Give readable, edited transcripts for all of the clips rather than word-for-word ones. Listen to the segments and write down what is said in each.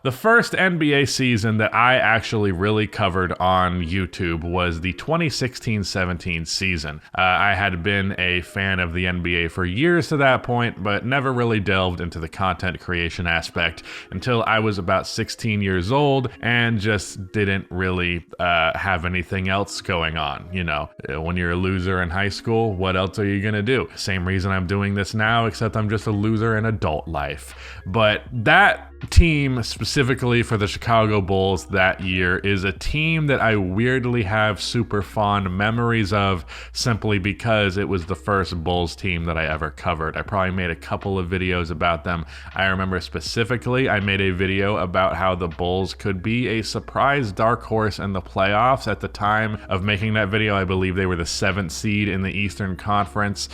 the first NBA season that I actually really covered on YouTube was the 2016-17 season. I had been a fan of the NBA for years to that point, but never really delved into the content creation aspect until I was about 16 years old and just didn't really have anything else going on. You know, when you're a loser in high school, what else are you gonna do? Same reason I'm doing this now, except I'm just a loser in adult life. But that team specifically for the Chicago Bulls that year is a team that I weirdly have super fond memories of, simply because it was the first Bulls team that I ever covered. I probably made a couple of videos about them. I remember specifically I made a video about how the Bulls could be a surprise dark horse in the playoffs. At the time of making that video, I believe they were the 7th seed in the Eastern Conference.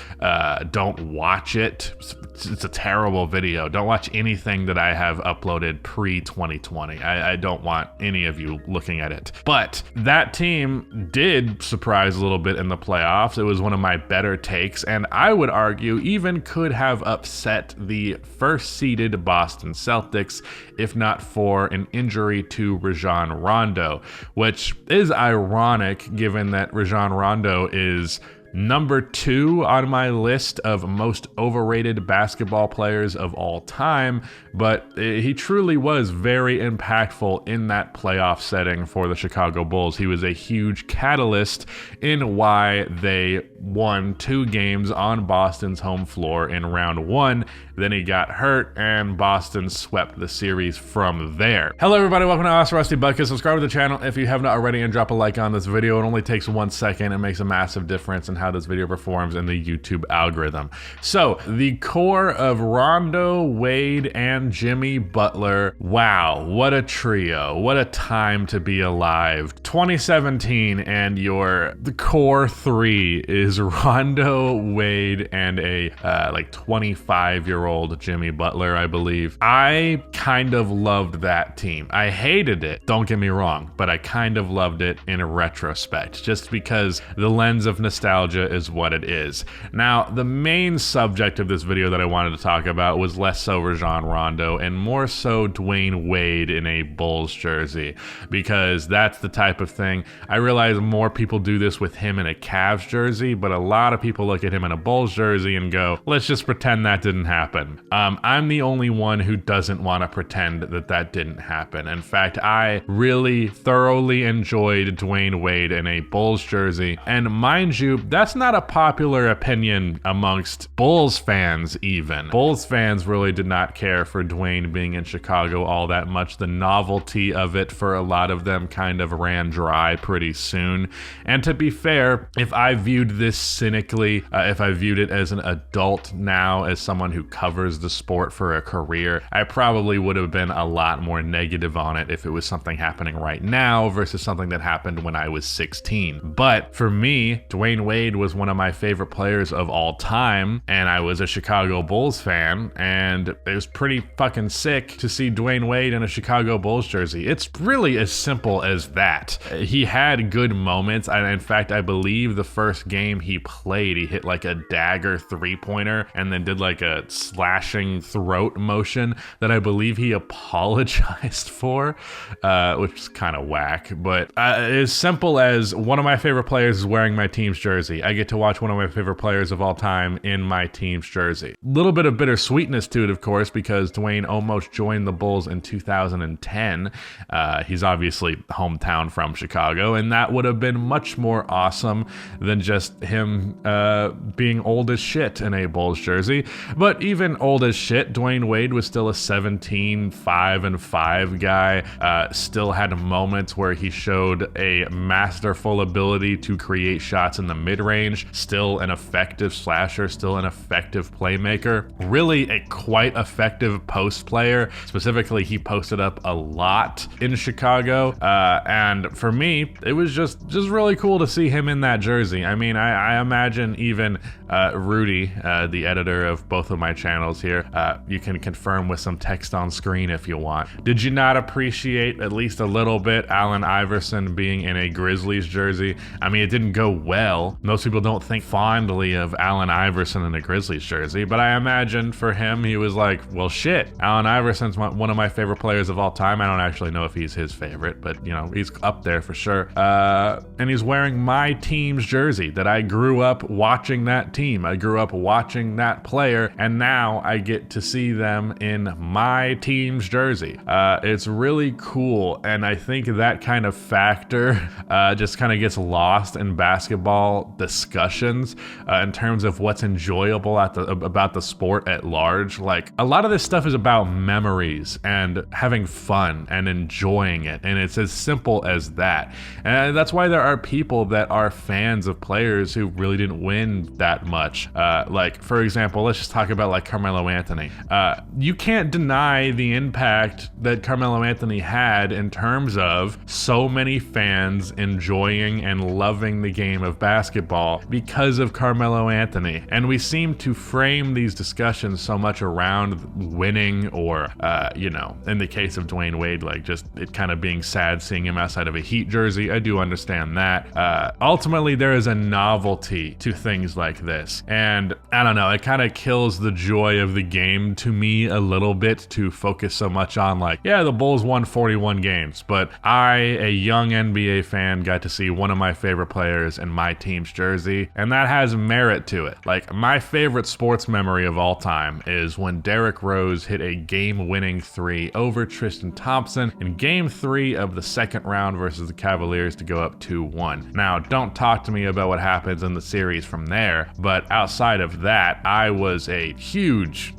Don't watch it. It's a terrible video. Don't watch anything that I have uploaded pre-2020. I don't want any of you looking at it. But that team did surprise a little bit in the playoffs. It was one of my better takes, and I would argue even could have upset the first-seeded Boston Celtics if not for an injury to Rajon Rondo, which is ironic given that Rajon Rondo is number 2 on my list of most overrated basketball players of all time, but he truly was very impactful in that playoff setting for the Chicago Bulls. He was a huge catalyst in why they won 2 games on Boston's home floor in round 1. Then he got hurt and Boston swept the series from there. Hello everybody, welcome to Awesome Rusty Bucket. Subscribe to the channel if you have not already and drop a like on this video. It only takes 1 second and makes a massive difference in how this video performs in the YouTube algorithm. So the core of Rondo, Wade, and Jimmy Butler. Wow, what a trio. What a time to be alive. 2017 and the core 3 is Rondo, Wade, and a like 25-year-old Jimmy Butler, I believe. I kind of loved that team. I hated it, don't get me wrong, but I kind of loved it in retrospect, just because the lens of nostalgia is what it is. Now, the main subject of this video that I wanted to talk about was less so Rajon Rondo and more so Dwyane Wade in a Bulls jersey, because that's the type of thing. I realize more people do this with him in a Cavs jersey, but a lot of people look at him in a Bulls jersey and go, let's just pretend that didn't happen. I'm the only one who doesn't want to pretend that that didn't happen. In fact, I really thoroughly enjoyed Dwyane Wade in a Bulls jersey, and mind you, that's not a popular opinion amongst Bulls fans even. Bulls fans really did not care for Dwyane being in Chicago all that much. The novelty of it for a lot of them kind of ran dry pretty soon. And to be fair, if I viewed this cynically, if I viewed it as an adult now, as someone who covers the sport for a career, I probably would have been a lot more negative on it if it was something happening right now versus something that happened when I was 16. But for me, Dwyane Wade was one of my favorite players of all time, and I was a Chicago Bulls fan, and it was pretty fucking sick to see Dwyane Wade in a Chicago Bulls jersey. It's really as simple as that. He had good moments, and in fact, I believe the first game he played, he hit like a dagger 3-pointer and then did like a slashing throat motion that I believe he apologized for, which is kind of whack. But as simple as one of my favorite players is wearing my team's jersey, I get to watch one of my favorite players of all time in my team's jersey. Little bit of bittersweetness to it, of course, because Dwyane almost joined the Bulls in 2010. He's obviously hometown from Chicago, and that would have been much more awesome than just him being old as shit in a Bulls jersey. But even old as shit, Dwyane Wade was still a 17-5-5 guy, still had moments where he showed a masterful ability to create shots in the mid-range, still an effective slasher, still an effective playmaker, really a quite effective post player. Specifically, he posted up a lot in Chicago, and for me, it was just really cool to see him in that jersey. I mean, I imagine even Rudy, the editor of both of my channels here, you can confirm with some text on screen if you want. Did you not appreciate at least a little bit Allen Iverson being in a Grizzlies jersey? I mean, it didn't go well. Most people don't think fondly of Allen Iverson in a Grizzlies jersey, but I imagine for him, he was like, well, shit, Allen Iverson's one of my favorite players of all time. I don't actually know if he's his favorite, but you know, he's up there for sure. And he's wearing my team's jersey that I grew up watching that team. I grew up watching that player, and now I get to see them in my team's jersey. It's really cool, and I think that kind of factor just kind of gets lost in basketball discussions in terms of what's enjoyable about the sport at large. Like, a lot of this stuff is about memories and having fun and enjoying it, and it's as simple as that. And that's why there are people that are fans of players who really didn't win that much. Like, for example, let's just talk about like Carmelo Anthony. You can't deny the impact that Carmelo Anthony had in terms of so many fans enjoying and loving the game of basketball because of Carmelo Anthony. And we seem to frame these discussions so much around winning or, you know, in the case of Dwyane Wade, like just it kind of being sad seeing him outside of a Heat jersey. I do understand that. Ultimately, there is a novelty to things like this. And I don't know, it kind of kills the joy of the game to me a little bit to focus so much on like, yeah, the Bulls won 41 games, but I, a young NBA fan, got to see one of my favorite players in my team's jersey, and that has merit to it. Like, my favorite sports memory of all time is when Derrick Rose hit a game-winning three over Tristan Thompson in Game 3 of the second round versus the Cavaliers to go up 2-1. Now, don't talk to me about what happens in the series from there, but outside of that, I was a huge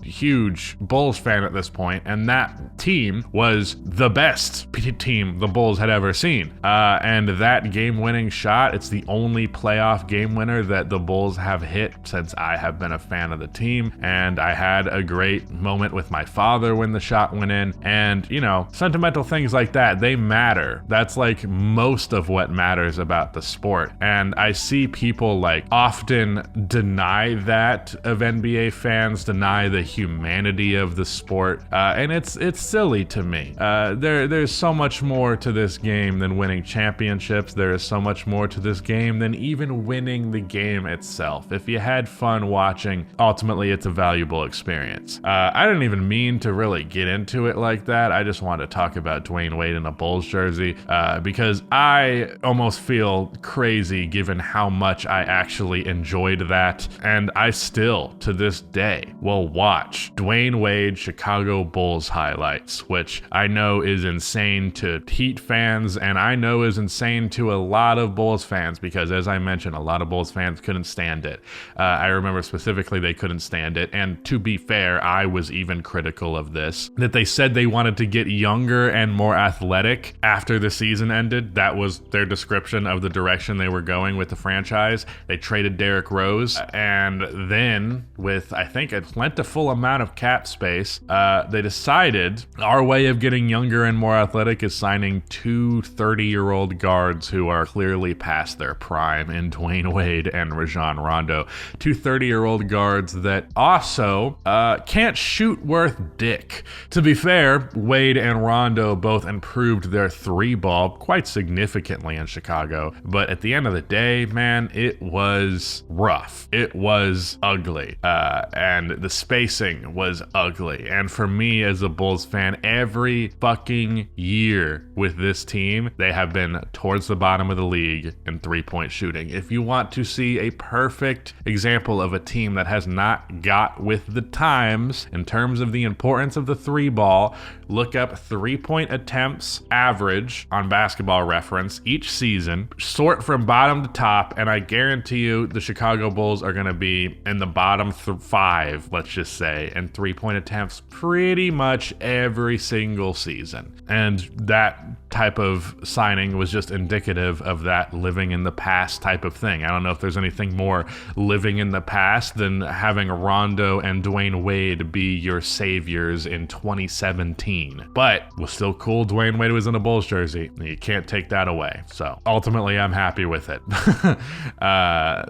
Bulls fan at this point, and that team was the best team the Bulls had ever seen. And that game-winning shot, it's the only playoff game winner that the Bulls have hit since I have been a fan of the team, and I had a great moment with my father when the shot went in. And, you know, sentimental things like that, they matter. That's like most of what matters about the sport. And I see people like often deny that of NBA fans, deny the humanity of the sport, and it's silly to me. There's so much more to this game than winning championships. There is so much more to this game than even winning the game itself. If you had fun watching, ultimately it's a valuable experience. I didn't even mean to really get into it like that. I just wanted to talk about Dwyane Wade in a Bulls jersey because I almost feel crazy given how much I actually enjoyed that, and I still, to this day, will watch Dwyane Wade Chicago Bulls highlights, which I know is insane to Heat fans, and I know is insane to a lot of Bulls fans because, as I mentioned, a lot of Bulls fans couldn't stand it. I remember specifically they couldn't stand it, and to be fair, I was even critical of this, that they said they wanted to get younger and more athletic after the season ended. That was their description of the direction they were going with the franchise. They traded Derrick Rose, and then with, I think, a plentiful amount of cap space, they decided our way of getting younger and more athletic is signing two 30-year-old guards who are clearly past their prime in Dwyane Wade and Rajon Rondo. Two 30-year-old guards that also can't shoot worth dick. To be fair, Wade and Rondo both improved their three ball quite significantly in Chicago, but at the end of the day, man, it was rough. It was ugly, and the spacing was ugly. And for me as a Bulls fan, every fucking year with this team, they have been towards the bottom of the league in three-point shooting. If you want to see a perfect example of a team that has not got with the times in terms of the importance of the three ball, look up three-point attempts average on Basketball Reference each season, sort from bottom to top, and I guarantee you the Chicago Bulls are going to be in the bottom 5, let's just say, in three-point attempts pretty much every single season. And that type of signing was just indicative of that living in the past type of thing. I don't know if there's anything more living in the past than having Rondo and Dwyane Wade be your saviors in 2017. mean. But it was still cool Dwyane Wade was in a Bulls jersey. You can't take that away. So ultimately, I'm happy with it.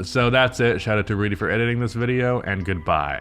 So that's it. Shout out to Rudy for editing this video, and goodbye.